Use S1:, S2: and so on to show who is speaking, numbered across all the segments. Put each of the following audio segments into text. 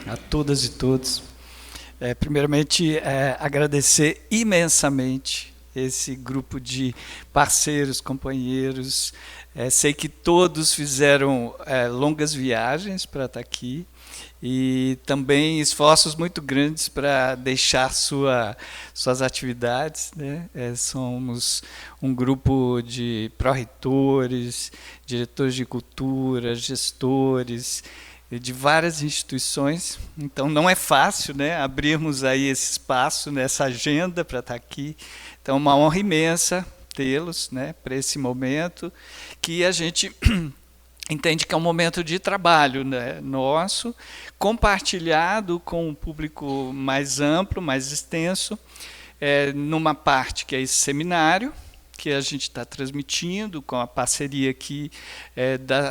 S1: a todas e todos. Primeiramente, agradecer imensamente esse grupo de parceiros, companheiros. Sei que todos fizeram longas viagens para estar aqui e também esforços muito grandes para deixar suas atividades, né? Somos um grupo de pró-reitores, diretores de cultura, gestores de várias instituições, então não é fácil, né, abrirmos aí esse espaço nessa agenda para estar aqui. Então, uma honra imensa tê-los, né, para esse momento que a gente entende que é um momento de trabalho, né, nosso, compartilhado com um público mais amplo, mais extenso, numa parte que é esse seminário, que a gente está transmitindo com a parceria aqui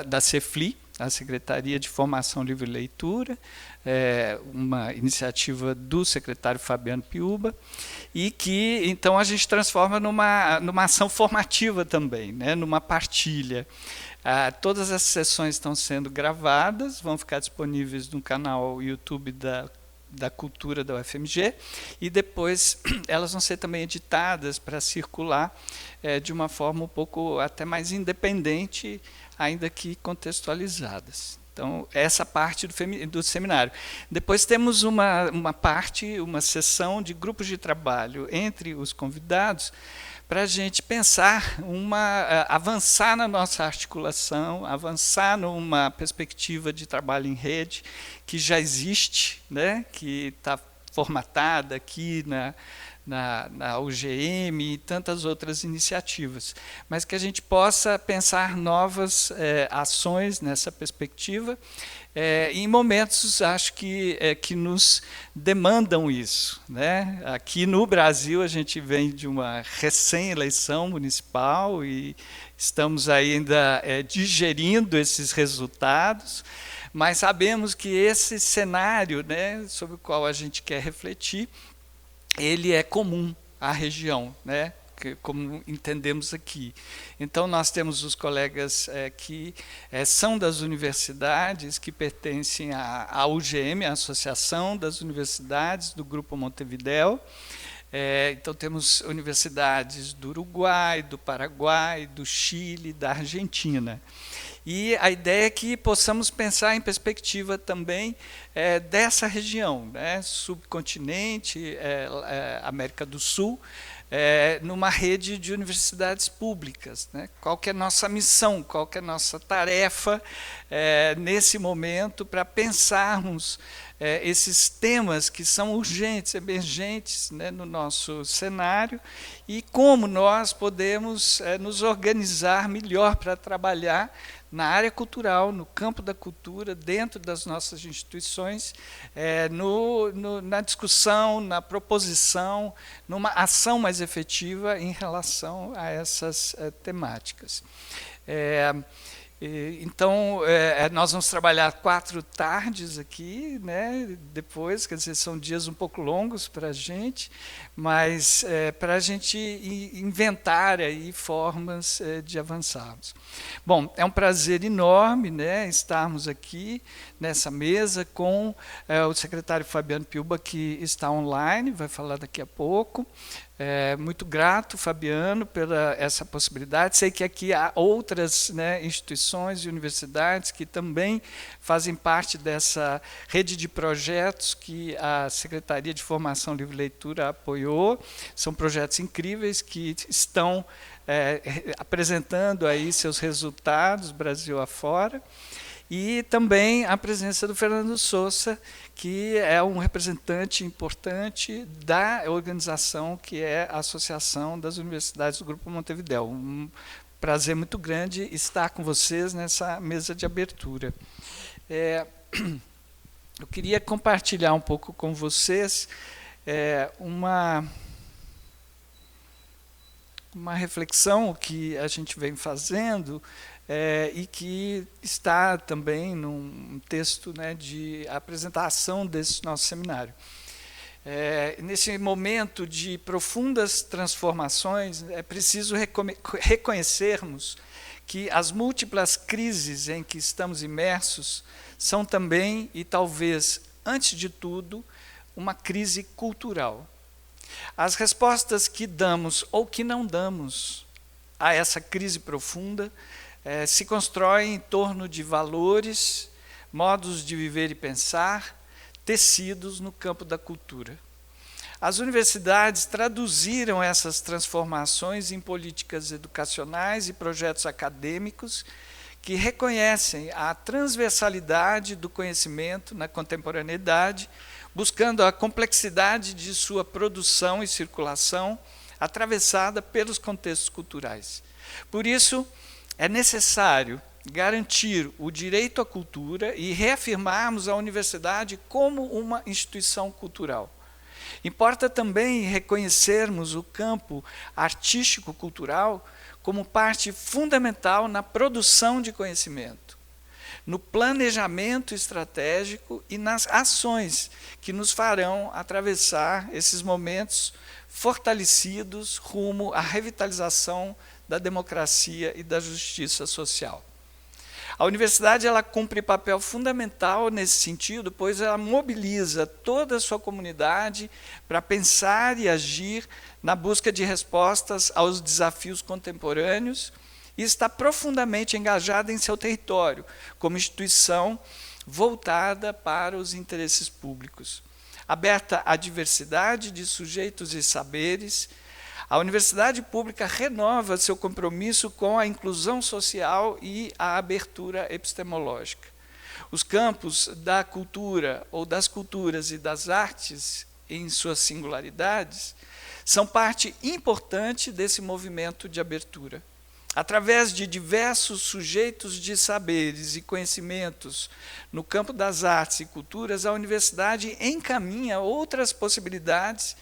S1: da CEFLI, a Secretaria de Formação Livre e Leitura, uma iniciativa do secretário Fabiano Piuba, e que então a gente transforma numa ação formativa também, né, numa partilha. Todas as sessões estão sendo gravadas, vão ficar disponíveis no canal YouTube da Cultura da UFMG, e depois elas vão ser também editadas para circular de uma forma um pouco até mais independente, ainda que contextualizadas. Então, essa parte do seminário. Depois temos uma parte, uma sessão de grupos de trabalho entre os convidados, para a gente pensar, avançar na nossa articulação, avançar numa perspectiva de trabalho em rede que já existe, né, que está formatada aqui na UGM e tantas outras iniciativas, mas que a gente possa pensar novas ações nessa perspectiva, em momentos, acho que nos demandam isso, né? Aqui no Brasil, a gente vem de uma recém-eleição municipal e estamos ainda digerindo esses resultados, mas sabemos que esse cenário, né, sobre o qual a gente quer refletir, ele é comum à região, né? Como entendemos aqui. Então, nós temos os colegas que são das universidades, que pertencem à UGM, a Associação das Universidades do Grupo Montevidéu. Então, temos universidades do Uruguai, do Paraguai, do Chile, da Argentina. E a ideia é que possamos pensar em perspectiva também dessa região, né? Subcontinente, América do Sul, numa rede de universidades públicas, né? Qual que é a nossa missão, qual que é a nossa tarefa nesse momento para pensarmos esses temas que são urgentes, emergentes, né, no nosso cenário, e como nós podemos nos organizar melhor para trabalhar na área cultural, no campo da cultura, dentro das nossas instituições, na discussão, na proposição, numa ação mais efetiva em relação a essas temáticas. Então, nós vamos trabalhar 4 tardes aqui, né, depois, quer dizer, são dias um pouco longos para a gente, mas para a gente inventar aí formas de avançarmos. Bom, é um prazer enorme, né, estarmos aqui nessa mesa com o secretário Fabiano Piuba, que está online, vai falar daqui a pouco. Muito grato, Fabiano, pela essa possibilidade. Sei que aqui há outras, né, instituições e universidades que também fazem parte dessa rede de projetos que a Secretaria de Formação Livre e Leitura apoiou. São projetos incríveis que estão apresentando aí seus resultados, Brasil afora. E também a presença do Fernando Sousa, que é um representante importante da organização que é a Associação das Universidades do Grupo Montevidéu. Um prazer muito grande estar com vocês nessa mesa de abertura. Eu queria compartilhar um pouco com vocês uma reflexão que a gente vem fazendo e que está também num texto, né, de apresentação desse nosso seminário. Nesse momento de profundas transformações, é preciso reconhecermos que as múltiplas crises em que estamos imersos são também, e talvez antes de tudo, uma crise cultural. As respostas que damos ou que não damos a essa crise profunda se constroem em torno de valores, modos de viver e pensar, tecidos no campo da cultura. As universidades traduziram essas transformações em políticas educacionais e projetos acadêmicos que reconhecem a transversalidade do conhecimento na contemporaneidade, buscando a complexidade de sua produção e circulação, atravessada pelos contextos culturais. Por isso, é necessário garantir o direito à cultura e reafirmarmos a universidade como uma instituição cultural. Importa também reconhecermos o campo artístico-cultural como parte fundamental na produção de conhecimento, no planejamento estratégico e nas ações que nos farão atravessar esses momentos fortalecidos rumo à revitalização da democracia e da justiça social. A universidade ela cumpre papel fundamental nesse sentido, pois ela mobiliza toda a sua comunidade para pensar e agir na busca de respostas aos desafios contemporâneos e está profundamente engajada em seu território, como instituição voltada para os interesses públicos. Aberta à diversidade de sujeitos e saberes, a universidade pública renova seu compromisso com a inclusão social e a abertura epistemológica. Os campos da cultura, ou das culturas e das artes, em suas singularidades, são parte importante desse movimento de abertura. Através de diversos sujeitos de saberes e conhecimentos no campo das artes e culturas, a universidade encaminha outras possibilidades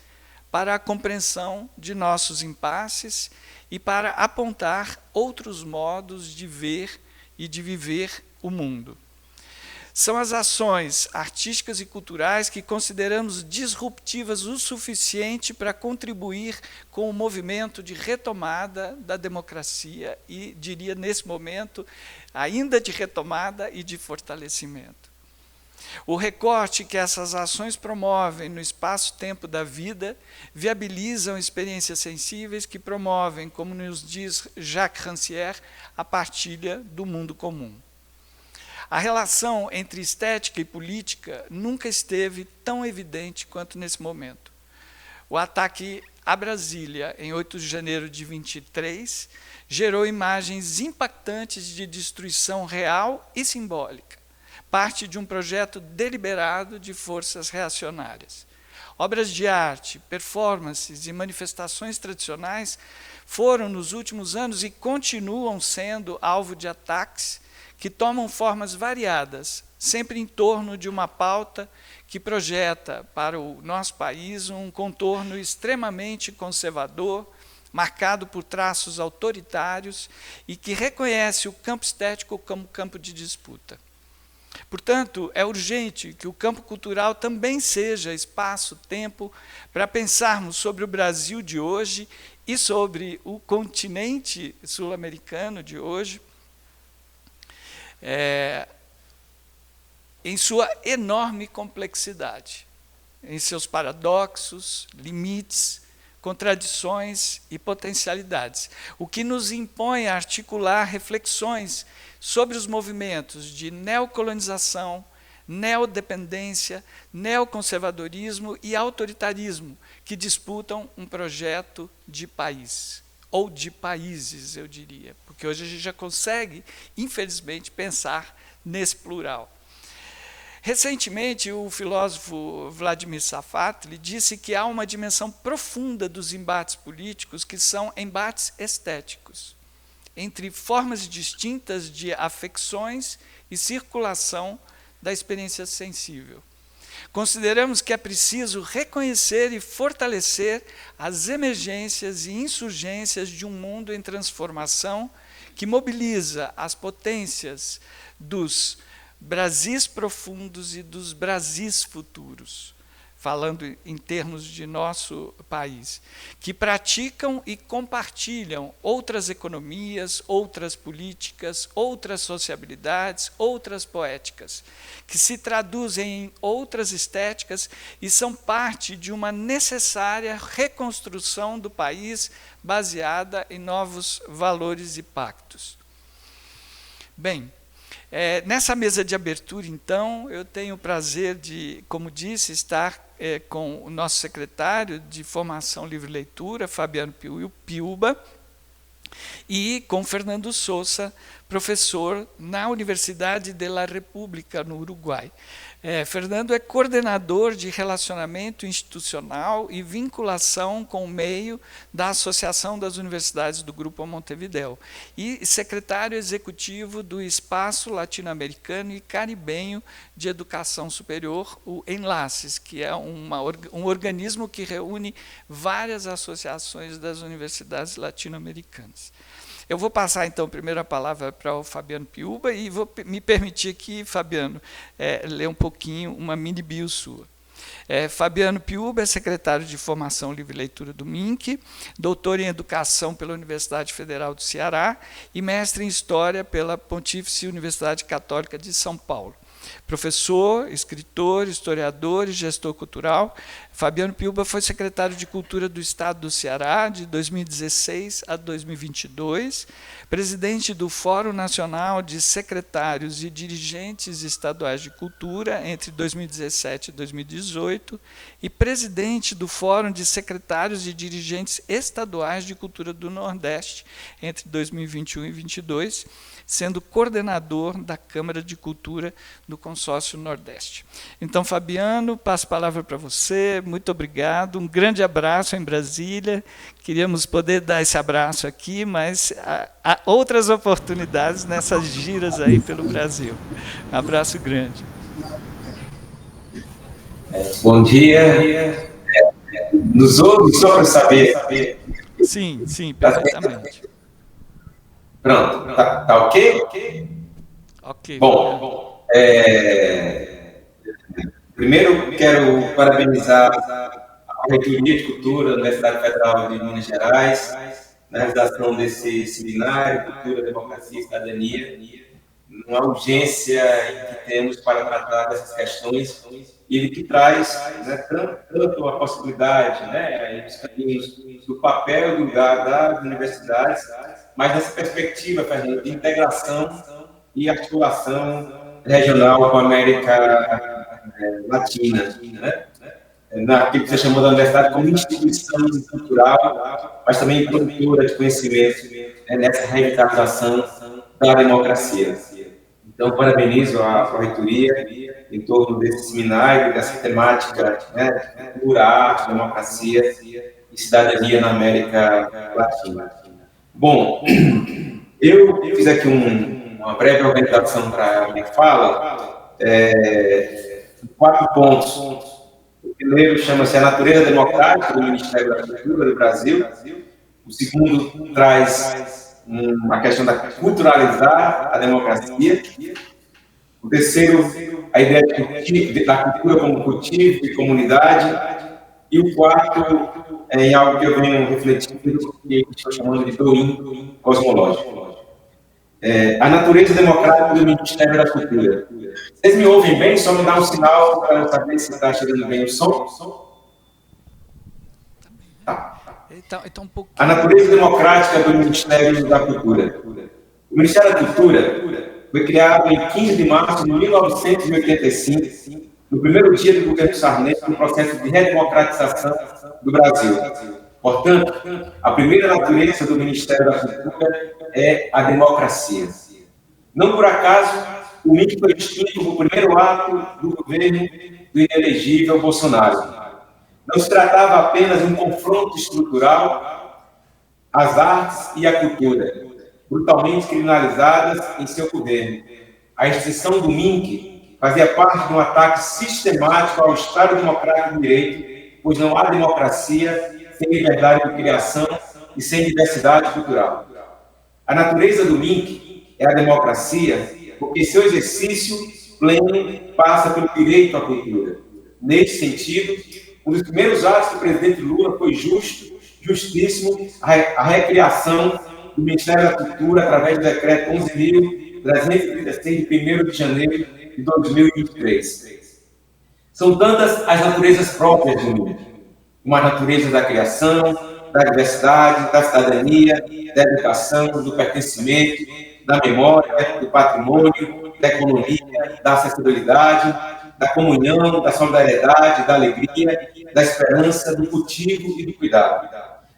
S1: para a compreensão de nossos impasses e para apontar outros modos de ver e de viver o mundo. São as ações artísticas e culturais que consideramos disruptivas o suficiente para contribuir com o movimento de retomada da democracia e, diria nesse momento, ainda de retomada e de fortalecimento. O recorte que essas ações promovem no espaço-tempo da vida viabilizam experiências sensíveis que promovem, como nos diz Jacques Rancière, a partilha do mundo comum. A relação entre estética e política nunca esteve tão evidente quanto nesse momento. O ataque a Brasília, em 8 de janeiro de 23, gerou imagens impactantes de destruição real e simbólica, parte de um projeto deliberado de forças reacionárias. Obras de arte, performances e manifestações tradicionais foram, nos últimos anos, e continuam sendo alvo de ataques que tomam formas variadas, sempre em torno de uma pauta que projeta para o nosso país um contorno extremamente conservador, marcado por traços autoritários e que reconhece o campo estético como campo de disputa. Portanto, é urgente que o campo cultural também seja espaço-tempo para pensarmos sobre o Brasil de hoje e sobre o continente sul-americano de hoje, em sua enorme complexidade, em seus paradoxos, limites, contradições e potencialidades, o que nos impõe a articular reflexões sobre os movimentos de neocolonização, neodependência, neoconservadorismo e autoritarismo que disputam um projeto de país, ou de países, eu diria, porque hoje a gente já consegue, infelizmente, pensar nesse plural. Recentemente, o filósofo Vladimir Safatli disse que há uma dimensão profunda dos embates políticos que são embates estéticos, entre formas distintas de afecções e circulação da experiência sensível. Consideramos que é preciso reconhecer e fortalecer as emergências e insurgências de um mundo em transformação que mobiliza as potências dos Brasis profundos e dos Brasis futuros. falando em termos de nosso país, que praticam e compartilham outras economias, outras políticas, outras sociabilidades, outras poéticas, que se traduzem em outras estéticas e são parte de uma necessária reconstrução do país baseada em novos valores e pactos. Bem, nessa mesa de abertura, então, eu tenho o prazer de, como disse, estar com o nosso secretário de Formação Livre Leitura, Fabiano Piuba, e com Fernando Sousa, professor na Universidade de la República, no Uruguai. Fernando é coordenador de relacionamento institucional e vinculação com o meio da Associação das Universidades do Grupo Montevidéu e secretário executivo do Espaço Latino-Americano e Caribenho de Educação Superior, o Enlaces, que é um organismo que reúne várias associações das universidades latino-americanas. Eu vou passar, então, primeiro a palavra para o Fabiano Piuba e vou me permitir aqui, Fabiano, ler um pouquinho uma mini bio sua. Fabiano Piuba é secretário de Formação Livre Leitura do MINC, doutor em Educação pela Universidade Federal do Ceará e mestre em História pela Pontífice Universidade Católica de São Paulo. Professor, escritor, historiador e gestor cultural, Fabiano Piuba foi secretário de Cultura do Estado do Ceará de 2016 a 2022, presidente do Fórum Nacional de Secretários e Dirigentes Estaduais de Cultura entre 2017 e 2018 e presidente do Fórum de Secretários e Dirigentes Estaduais de Cultura do Nordeste entre 2021 e 2022, sendo coordenador da Câmara de Cultura do Consórcio Nordeste. Então, Fabiano, passo a palavra para você, muito obrigado, um grande abraço em Brasília, queríamos poder dar esse abraço aqui, mas há outras oportunidades nessas giras aí pelo Brasil. Um abraço grande.
S2: Bom dia, nos ouve só para saber?
S1: Sim, perfeitamente.
S2: Pronto, tá ok?
S1: Ok.
S2: Bom, primeiro quero parabenizar a Reitoria de Cultura da Universidade Federal de Minas Gerais na realização desse seminário Cultura, Democracia e Cidadania, uma urgência que temos para tratar dessas questões e ele que traz, né, tanto a possibilidade, né, os caminhos do papel e do lugar das universidades, mas nessa perspectiva, Fernando, de integração e articulação regional com a América Latina, né? Naquilo que você chamou da universidade como instituição cultural, mas também produtora de conhecimento, nessa revitalização da democracia. Então, parabenizo a reitoria em torno desse seminário, dessa temática, né, cultura, arte, democracia e cidadania na América Latina. Bom, eu fiz aqui uma breve organização para a minha fala, 4 pontos. O primeiro chama-se A Natureza Democrática do Ministério da Cultura do Brasil. O segundo traz a questão da culturalizar a democracia. O terceiro, a ideia da cultura como cultivo e comunidade. E o quarto, em algo que eu venho refletindo, que estou chamando de Doim cosmológico. A natureza democrática do Ministério da Cultura. Vocês me ouvem bem? Só me dá um sinal para eu saber se está chegando bem o som. Tá. A natureza democrática do Ministério da Cultura. O Ministério da Cultura foi criado em 15 de março de 1985, no primeiro dia do governo Sarney, no processo de redemocratização do Brasil. Portanto, a primeira natureza do Ministério da Cultura é a democracia. Não por acaso, o MIC foi extinto no primeiro ato do governo do inelegível Bolsonaro. Não se tratava apenas de um confronto estrutural às artes e à cultura, brutalmente criminalizadas em seu governo. A extinção do MINC fazia parte de um ataque sistemático ao Estado Democrático de Direito, pois não há democracia sem liberdade de criação e sem diversidade cultural. A natureza do MINC é a democracia, porque seu exercício pleno passa pelo direito à cultura. Nesse sentido, um dos primeiros atos do presidente Lula foi justíssimo, a recriação do Ministério da Cultura através do decreto 11.336, de 1º de janeiro de 2023. São tantas as naturezas próprias do mundo, como a natureza da criação, da diversidade, da cidadania, da educação, do pertencimento, da memória, do patrimônio, da economia, da acessibilidade, da comunhão, da solidariedade, da alegria, da esperança, do cultivo e do cuidado.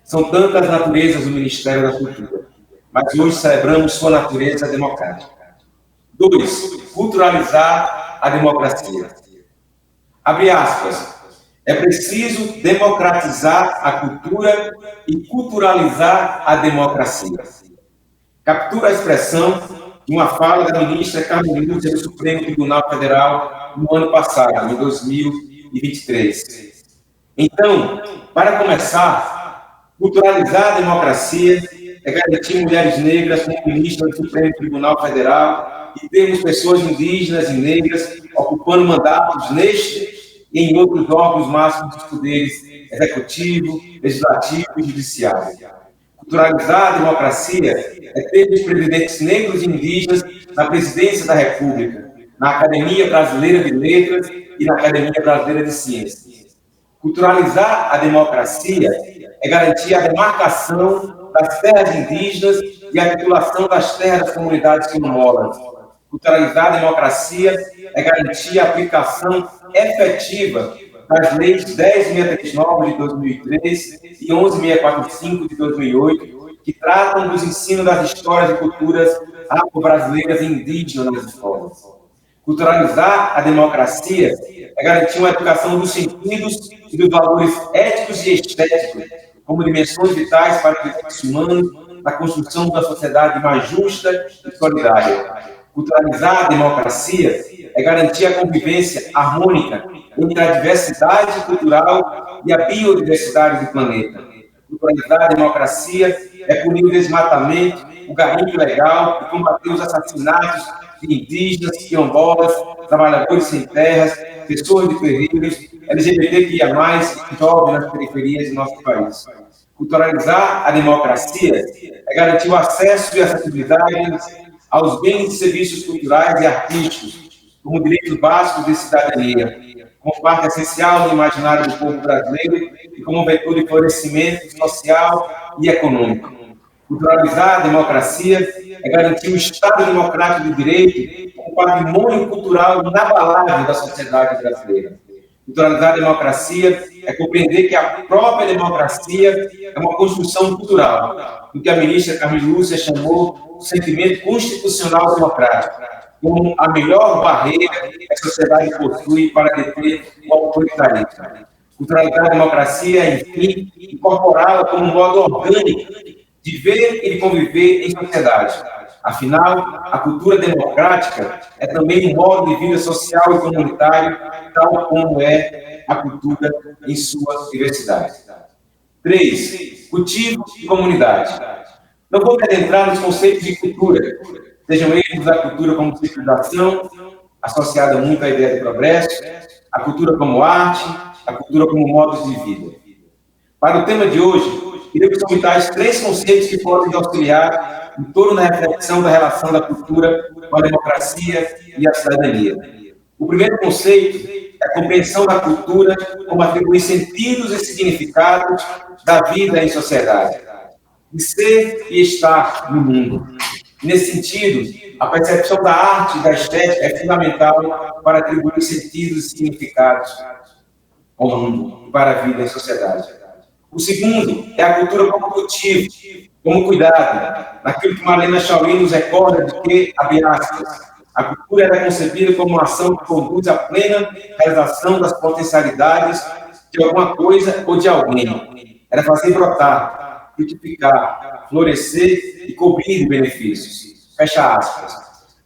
S2: São tantas naturezas do Ministério da Cultura, mas hoje celebramos sua natureza democrática. 2. Culturalizar a democracia. Abre aspas. É preciso democratizar a cultura e culturalizar a democracia. Captura a expressão de uma fala da ministra Carmen Lúcia do Supremo Tribunal Federal no ano passado, em 2023. Então, para começar, culturalizar a democracia é garantir mulheres negras como ministras do Supremo Tribunal Federal e termos pessoas indígenas e negras ocupando mandatos neste e em outros órgãos máximos dos poderes executivo, legislativo e judiciário. Culturalizar a democracia é ter os presidentes negros e indígenas na presidência da República, na Academia Brasileira de Letras e na Academia Brasileira de Ciências. Culturalizar a democracia é garantir a demarcação das terras indígenas e a titulação das terras das comunidades quilombolas. Culturalizar a democracia é garantir a aplicação efetiva das leis 10.639 de 2003 e 11.645 de 2008, que tratam dos ensinos das histórias e culturas afro-brasileiras e indígenas nas escolas. Culturalizar a democracia é garantir uma educação dos sentidos e dos valores éticos e estéticos, como dimensões vitais para o desenvolvimento humano, na construção de uma sociedade mais justa e solidária. Culturalizar a democracia é garantir a convivência harmônica entre a diversidade cultural e a biodiversidade do planeta. Culturalizar a democracia é punir o desmatamento, o garimpo ilegal e combater os assassinatos de indígenas, quilombolas, trabalhadores sem terras, pessoas de terreiros, LGBTQIA+, e jovens nas periferias do nosso país. Culturalizar a democracia é garantir o acesso e acessibilidade aos bens e serviços culturais e artísticos, como direitos básicos de cidadania, como parte essencial no imaginário do povo brasileiro e como vetor de florescimento social e econômico. Culturalizar a democracia é garantir o Estado democrático de direito como patrimônio cultural inabalável da sociedade brasileira. Culturalizar a democracia é compreender que a própria democracia é uma construção cultural, o que a ministra Carmen Lúcia chamou o sentimento constitucional democrático, como a melhor barreira que a sociedade possui para deter o autoritarismo. Culturalizar a democracia, enfim, incorporá-la como um modo orgânico de ver e de conviver em sociedade. Afinal, a cultura democrática é também um modo de vida social e comunitário, tal como é a cultura em sua diversidade. 3. Cultivo e comunidade. Não vou me adentrar nos conceitos de cultura, sejam eles a cultura como civilização, associada muito à ideia de progresso, a cultura como arte, a cultura como modos de vida. Para o tema de hoje, iremos comentar 3 conceitos que podem auxiliar em torno da reflexão da relação da cultura com a democracia e a cidadania. O primeiro conceito é a compreensão da cultura como atribuir sentidos e significados da vida em sociedade, de ser e estar no mundo. Nesse sentido, a percepção da arte e da estética é fundamental para atribuir sentidos e significados ao mundo e para a vida em sociedade. O segundo é a cultura como cultivo, como cuidado, naquilo que Marlene Chauí nos recorda de que, abre aspas, a cultura era concebida como uma ação que conduz à plena realização das potencialidades de alguma coisa ou de alguém. Era fazer brotar, frutificar, florescer e cobrir de benefícios. Fecha aspas.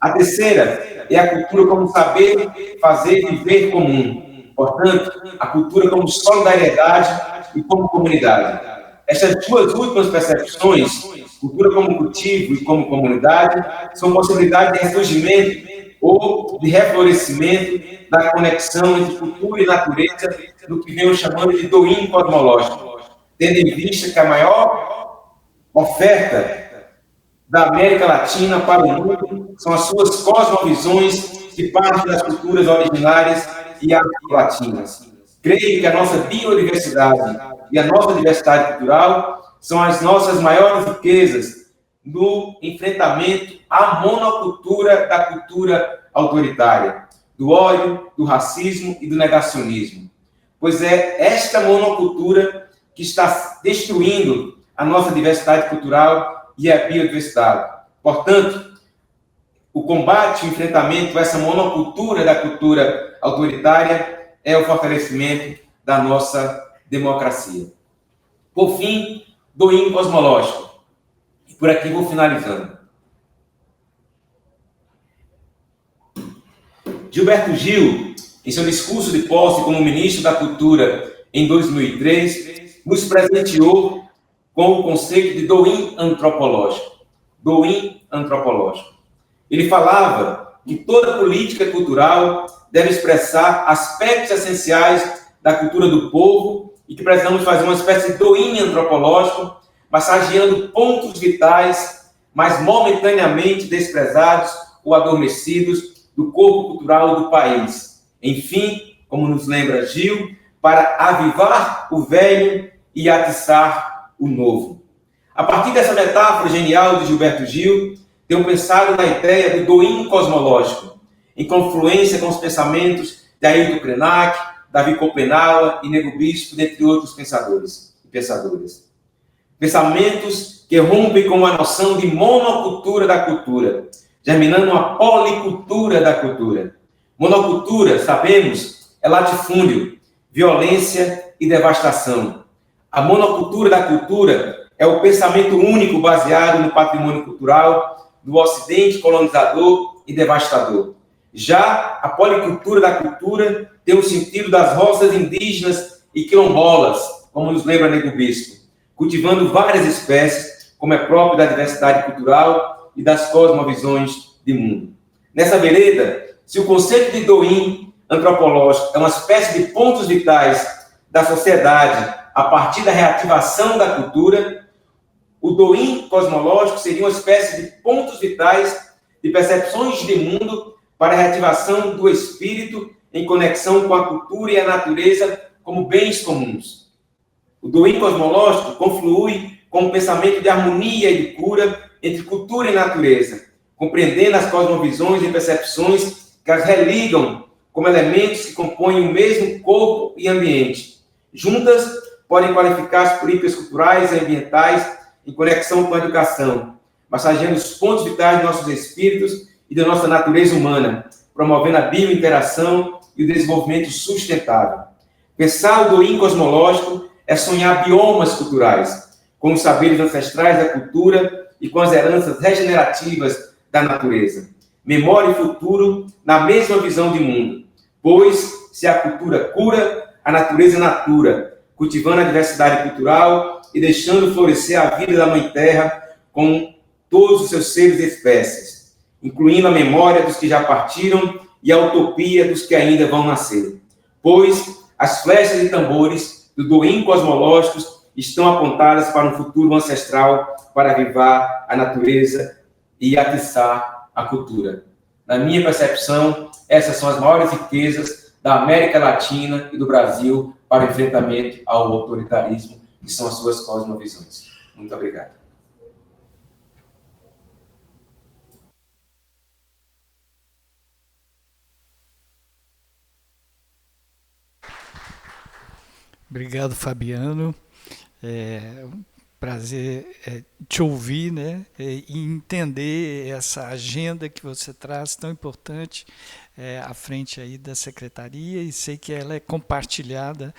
S2: A terceira é a cultura como saber, fazer e viver comum. Portanto, a cultura como solidariedade e como comunidade. Estas 2 últimas percepções, cultura como cultivo e como comunidade, são possibilidades de ressurgimento ou de reflorescimento da conexão entre cultura e natureza, do que venho chamando de doim cosmológico, tendo em vista que a maior oferta da América Latina para o mundo são as suas cosmovisões que partem das culturas originárias e afro-latinas. Creio que a nossa biodiversidade e a nossa diversidade cultural são as nossas maiores riquezas no enfrentamento à monocultura da cultura autoritária, do ódio, do racismo e do negacionismo. Pois é esta monocultura que está destruindo a nossa diversidade cultural e a biodiversidade. Portanto, o combate, o enfrentamento a essa monocultura da cultura autoritária é o fortalecimento da nossa democracia. Por fim, doim cosmológico. E por aqui vou finalizando. Gilberto Gil, em seu discurso de posse como ministro da Cultura em 2003, nos presenteou com o conceito de doim antropológico. Doim antropológico. Ele falava que toda política cultural deve expressar aspectos essenciais da cultura do povo e que precisamos fazer uma espécie de doim antropológico, massageando pontos vitais, mas momentaneamente desprezados ou adormecidos do corpo cultural do país. Enfim, como nos lembra Gil, para avivar o velho e atiçar o novo. A partir dessa metáfora genial de Gilberto Gil, tenho pensado na ideia do doim cosmológico, em confluência com os pensamentos de Ailton Krenak, Davi Copenaua e Nego Bispo, dentre outros pensadores e pensadoras. Pensamentos que rompem com a noção de monocultura da cultura, germinando uma policultura da cultura. Monocultura, sabemos, é latifúndio, violência e devastação. A monocultura da cultura é o pensamento único baseado no patrimônio cultural do Ocidente colonizador e devastador. Já a policultura da cultura tem o sentido das roças indígenas e quilombolas, como nos lembra Nego Bispo, cultivando várias espécies, como é próprio da diversidade cultural e das cosmovisões de mundo. Nessa vereda, se o conceito de doim antropológico é uma espécie de pontos vitais da sociedade a partir da reativação da cultura, o doim cosmológico seria uma espécie de pontos vitais de percepções de mundo para a reativação do espírito em conexão com a cultura e a natureza como bens comuns. O doim cosmológico conflui com um pensamento de harmonia e de cura entre cultura e natureza, compreendendo as cosmovisões e percepções que as religam como elementos que compõem o mesmo corpo e ambiente. Juntas, podem qualificar as políticas culturais e ambientais em conexão com a educação, massageando os pontos vitais de nossos espíritos e da nossa natureza humana, promovendo a biointeração e o desenvolvimento sustentável. Pensar o doim cosmológico é sonhar biomas culturais, com os saberes ancestrais da cultura e com as heranças regenerativas da natureza. Memória e futuro na mesma visão de mundo, pois, se a cultura cura, a natureza natura, cultivando a diversidade cultural e deixando florescer a vida da Mãe Terra com todos os seus seres e espécies, incluindo a memória dos que já partiram e a utopia dos que ainda vão nascer. Pois as flechas e tambores do doim cosmológicos estão apontadas para um futuro ancestral para avivar a natureza e atiçar a cultura. Na minha percepção, essas são as maiores riquezas da América Latina e do Brasil para o enfrentamento ao autoritarismo, que são as suas cosmovisões. Muito obrigado.
S1: Obrigado, Fabiano. É um prazer te ouvir, né, e entender essa agenda que você traz, tão importante, à frente aí da Secretaria, e sei que ela é compartilhada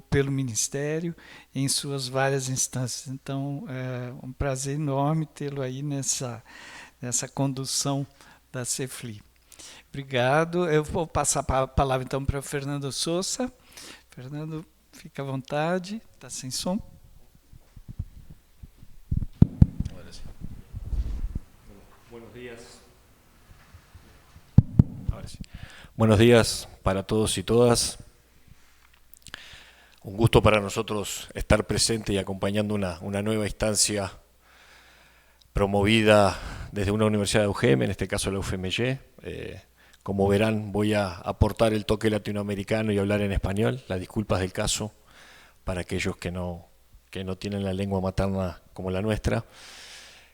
S1: pelo Ministério em suas várias instâncias. Então, é um prazer enorme tê-lo aí nessa condução da CEFLI. Obrigado. Eu vou passar a palavra, então, para o Fernando Sousa. Fernando, fica à vontade. Está sem som?
S3: Buenos días. Buenos días para todos y todas. Un gusto para nosotros estar presente y acompañando una nueva instancia promovida desde una universidad de UGM, en este caso la UFMY. Como verán, voy a aportar el toque latinoamericano y hablar en español. Las disculpas del caso para aquellos que no tienen la lengua materna como la nuestra.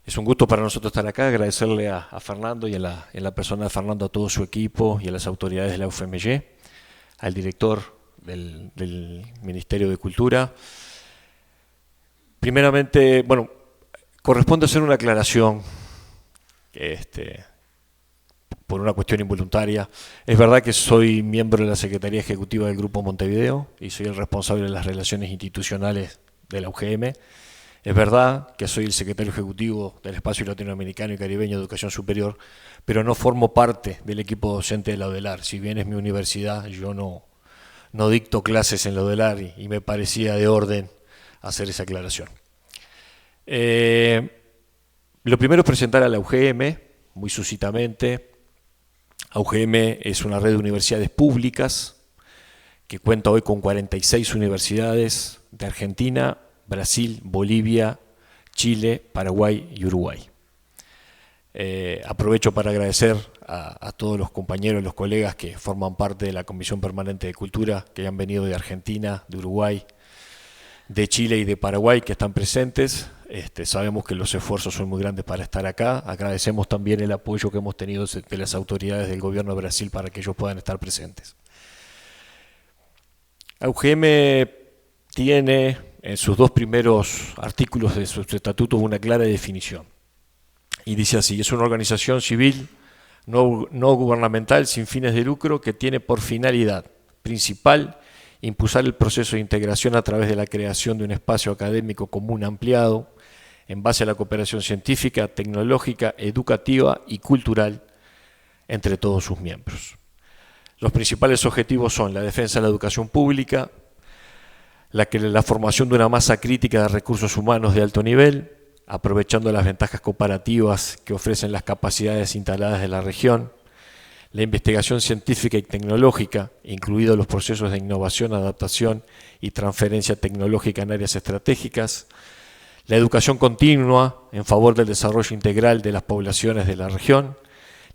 S3: Es un gusto para nosotros estar acá, agradecerle a Fernando y en la persona de Fernando a todo su equipo y a las autoridades de la UFMY, al director del Ministerio de Cultura. Primeramente, bueno, corresponde hacer una aclaración por una cuestión involuntaria. Es verdad que soy miembro de la Secretaría Ejecutiva del Grupo Montevideo y soy el responsable de las relaciones institucionales de la UGM. Es verdad que soy el secretario ejecutivo del Espacio Latinoamericano y Caribeño de Educación Superior, pero no formo parte del equipo docente de la UDELAR. Si bien es mi universidad, yo no dicto clases en la UDELAR y me parecía de orden hacer esa aclaración. Lo primero es presentar a la UGM, muy sucintamente. La UGM es una red de universidades públicas que cuenta hoy con 46 universidades de Argentina, Brasil, Bolivia, Chile, Paraguay y Uruguay. Aprovecho para agradecer a todos los compañeros, los colegas que forman parte de la Comisión Permanente de Cultura, que han venido de Argentina, de Uruguay, de Chile y de Paraguay, que están presentes. Sabemos que los esfuerzos son muy grandes para estar acá. Agradecemos también el apoyo que hemos tenido de las autoridades del gobierno de Brasil para que ellos puedan estar presentes. La UGM tiene en sus dos primeros artículos de su estatuto una clara definición. Y dice así: es una organización civil no gubernamental sin fines de lucro que tiene por finalidad principal impulsar el proceso de integración a través de la creación de un espacio académico común ampliado en base a la cooperación científica, tecnológica, educativa y cultural entre todos sus miembros. Los principales objetivos son la defensa de la educación pública, la formación de una masa crítica de recursos humanos de alto nivel, aprovechando las ventajas comparativas que ofrecen las capacidades instaladas de la región, la investigación científica y tecnológica, incluidos los procesos de innovación, adaptación y transferencia tecnológica en áreas estratégicas, la educación continua en favor del desarrollo integral de las poblaciones de la región,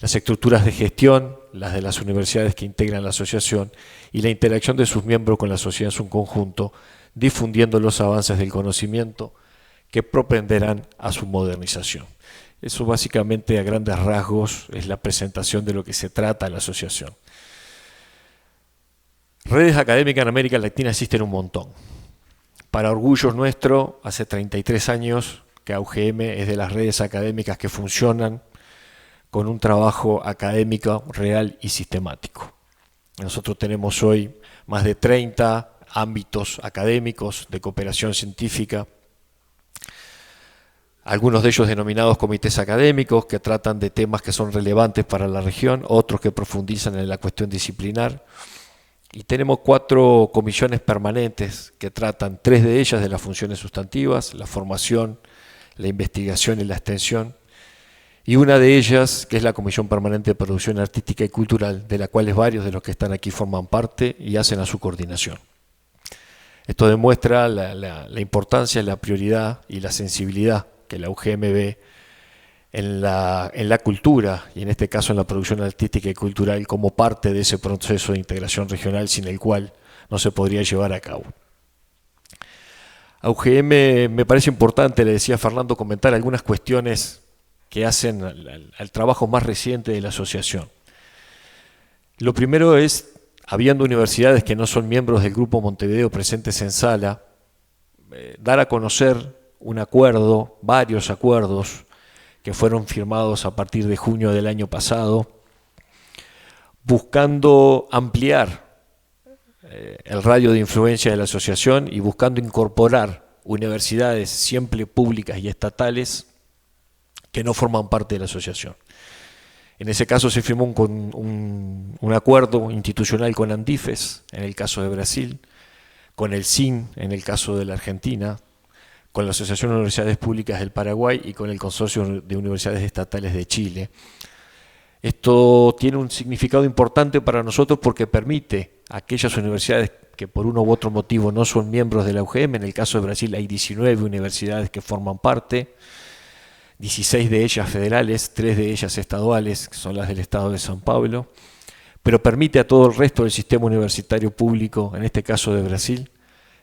S3: las estructuras de gestión, las de las universidades que integran la asociación y la interacción de sus miembros con la sociedad en su conjunto, difundiendo los avances del conocimiento que propenderán a su modernización. Eso básicamente a grandes rasgos es la presentación de lo que se trata en la asociación. Redes académicas en América Latina existen un montón. Para orgullo nuestro, hace 33 años que UGM es de las redes académicas que funcionan con un trabajo académico real y sistemático. Nosotros tenemos hoy más de 30 ámbitos académicos de cooperación científica, algunos de ellos denominados comités académicos que tratan de temas que son relevantes para la región, otros que profundizan en la cuestión disciplinar. Y tenemos 4 comisiones permanentes que tratan 3 de ellas de las funciones sustantivas, la formación, la investigación y la extensión, y una de ellas que es la Comisión Permanente de Producción Artística y Cultural, de la cual varios de los que están aquí forman parte y hacen a su coordinación. Esto demuestra la importancia, la prioridad y la sensibilidad que la UGM ve en la cultura y en este caso en la producción artística y cultural como parte de ese proceso de integración regional sin el cual no se podría llevar a cabo. A UGM me parece importante, le decía Fernando, comentar algunas cuestiones que hacen al trabajo más reciente de la asociación. Lo primero es, habiendo universidades que no son miembros del Grupo Montevideo presentes en sala, dar a conocer un acuerdo, varios acuerdos que fueron firmados a partir de junio del año pasado, buscando ampliar el radio de influencia de la asociación y buscando incorporar universidades siempre públicas y estatales que no forman parte de la asociación. En ese caso se firmó un acuerdo institucional con Andifes, en el caso de Brasil, con el SIN, en el caso de la Argentina, con la Asociación de Universidades Públicas del Paraguay y con el Consorcio de Universidades Estatales de Chile. Esto tiene un significado importante para nosotros porque permite a aquellas universidades que por uno u otro motivo no son miembros de la UGM, en el caso de Brasil hay 19 universidades que forman parte, 16 de ellas federales, 3 de ellas estaduales, que son las del estado de São Paulo, pero permite a todo el resto del sistema universitario público, en este caso de Brasil,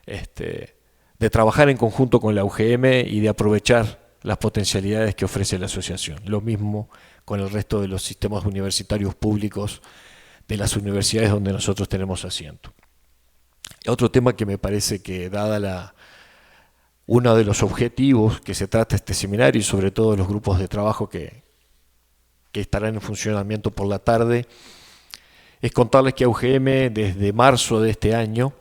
S3: de trabajar en conjunto con la UGM y de aprovechar las potencialidades que ofrece la asociación. Lo mismo con el resto de los sistemas universitarios públicos de las universidades donde nosotros tenemos asiento. Otro tema que me parece que, dada uno de los objetivos que se trata este seminario y sobre todo los grupos de trabajo que estarán en funcionamiento por la tarde, es contarles que UGM desde marzo de este año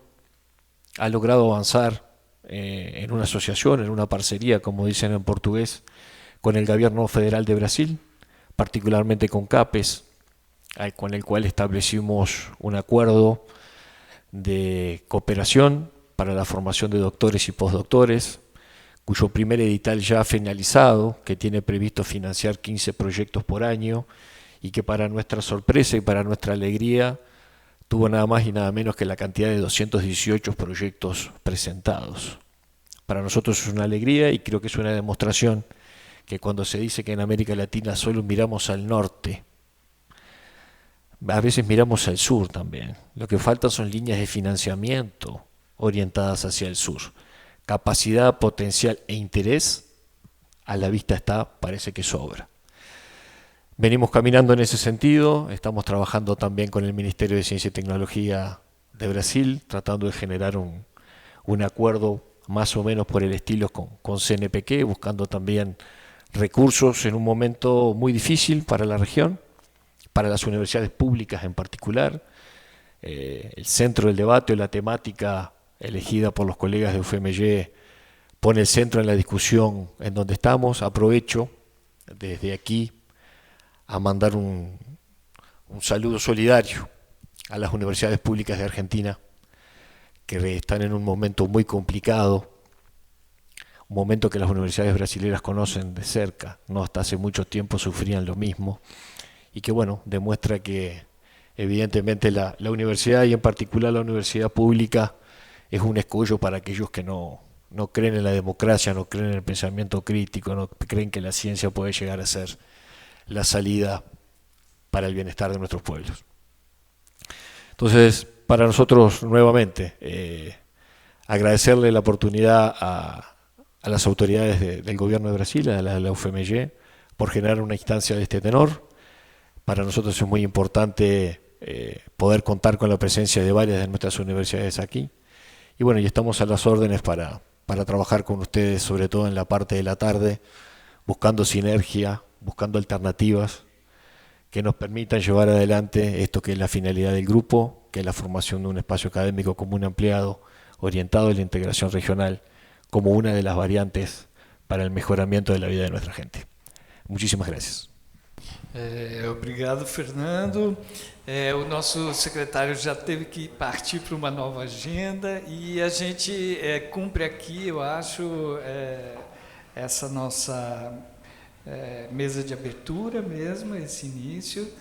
S3: ha logrado avanzar en una asociación, en una parcería, como dicen en portugués, con el gobierno federal de Brasil, particularmente con CAPES, con el cual establecimos un acuerdo de cooperación para la formación de doctores y postdoctores, cuyo primer edital ya ha finalizado, que tiene previsto financiar 15 proyectos por año y que, para nuestra sorpresa y para nuestra alegría, tuvo nada más y nada menos que la cantidad de 218 proyectos presentados. Para nosotros es una alegría y creo que es una demostración que cuando se dice que en América Latina solo miramos al norte, a veces miramos al sur también. Lo que falta son líneas de financiamiento orientadas hacia el sur. Capacidad, potencial e interés, a la vista está, parece que sobra. Venimos caminando en ese sentido, estamos trabajando también con el Ministerio de Ciencia y Tecnología de Brasil, tratando de generar un acuerdo más o menos por el estilo con CNPq, buscando también recursos en un momento muy difícil para la región, para las universidades públicas en particular. El centro del debate o la temática elegida por los colegas de UFMG pone el centro en la discusión en donde estamos. Aprovecho desde aquí a mandar un saludo solidario a las universidades públicas de Argentina, que están en un momento muy complicado, un momento que las universidades brasileñas conocen de cerca, no hasta hace mucho tiempo sufrían lo mismo, y que bueno, demuestra que evidentemente la universidad, y en particular la universidad pública, es un escollo para aquellos que no creen en la democracia, no creen en el pensamiento crítico, no creen que la ciencia puede llegar a ser la salida para el bienestar de nuestros pueblos. Entonces, para nosotros, nuevamente, agradecerle la oportunidad a las autoridades del gobierno de Brasil, a la UFMG, por generar una instancia de este tenor. Para nosotros es muy importante poder contar con la presencia de varias de nuestras universidades aquí. Y bueno, y estamos a las órdenes para trabajar con ustedes, sobre todo en la parte de la tarde, buscando sinergia, buscando alternativas que nos permitan llevar adelante esto que es la finalidad del grupo, que es la formación de un espacio académico común ampliado, orientado a la integración regional, como una de las variantes para el mejoramiento de la vida de nuestra gente. Muchísimas gracias.
S1: Obrigado, Fernando. O nosso secretário já teve que partir para uma nova agenda e a gente cumpre aqui, eu acho, essa nossa mesa de abertura mesmo, esse início.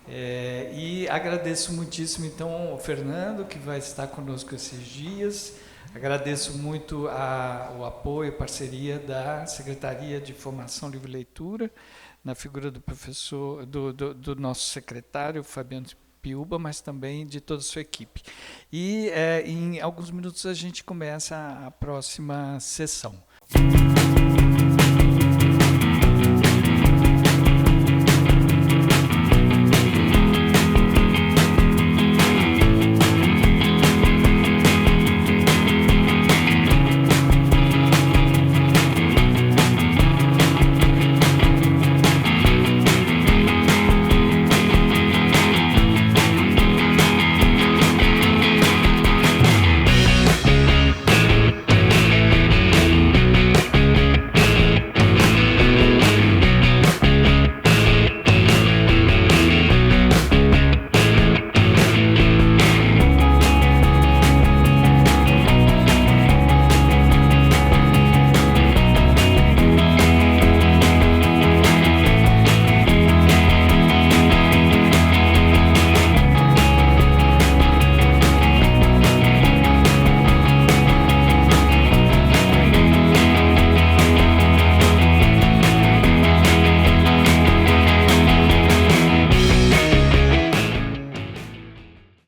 S1: E agradeço muitíssimo, então, ao Fernando, que vai estar conosco esses dias. Agradeço muito o apoio e parceria da Secretaria de Formação, Livre e Leitura, na figura do professor, do nosso secretário, Fabiano Piuba, mas também de toda a sua equipe. E em alguns minutos a gente começa a próxima sessão.